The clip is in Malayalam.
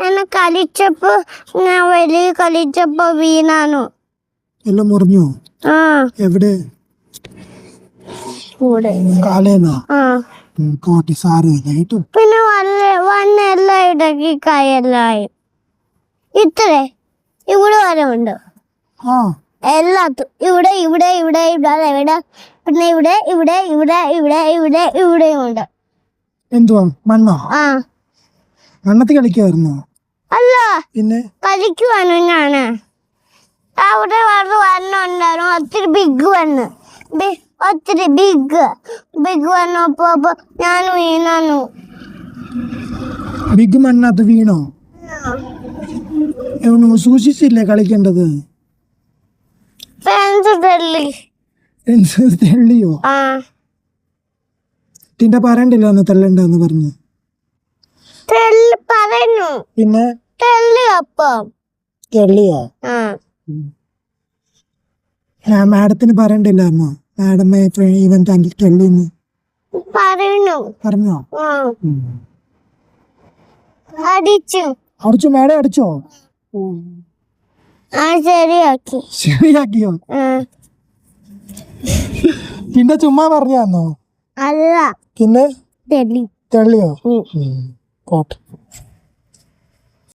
എന്നെ കളിച്ചപ്പോ ഞാൻ വലിയ കളിച്ചപ്പോ വീണാനു. എല്ലാം മുറിഞ്ഞോ? എവിടെ? കാലേന്നോ? കോട്ടി സാരമില്ല. പിന്നെ വന്നെല്ലാം ഇടക്കി കൈയെല്ലായി. ഇത്രേ ഇവിടെ വരെ ഉണ്ട്. എല്ലാത്തും ഇവിടെ ഇവിടെ ഇവിടെ ഇവിടെ ഇവിടെ പിന്നെ ഇവിടെ ഇവിടെ ഇവിടെ ഇവിടെ ഇവിടെ ഇവിടെയും ഉണ്ട്. എന്തുവാ മണ്ണോ? മണ്ണത്തി കളിക്കുവായിരുന്നോ? അല്ല, പിന്നെ കളിക്കുവാനു ഞാന്. അവിടെ വന്നുണ്ടായിരുന്നു ഒത്തിരി ബിഗ് വന്ന് ഒത്തിരി ബിഗ് വന്നപ്പോ ഞാൻ വീണു. ബിഗ് മണ്ണത് വീണോ? സൂക്ഷിച്ചില്ലേ കളിക്കേണ്ടത്? തെള്ളിയോ? തിന്റെ പറയണ്ടില്ല തെള്ളണ്ടെന്ന് പറഞ്ഞു. പറഞ്ഞു പിന്നെ തെള്ളിയോ? മാഡത്തിന് പറയണ്ടില്ലായിരുന്നോ? മാഡം ഇവൻ തെള്ളിന്ന് പറഞ്ഞോ? അടിച്ചു മാഡം അടിച്ചോ? ശരിയാക്കിയോ? പിന്നെ ചുമ്മാ പറഞ്ഞോ? അല്ല, പിന്നെ തെള്ളിയോ? പോട്ടെ.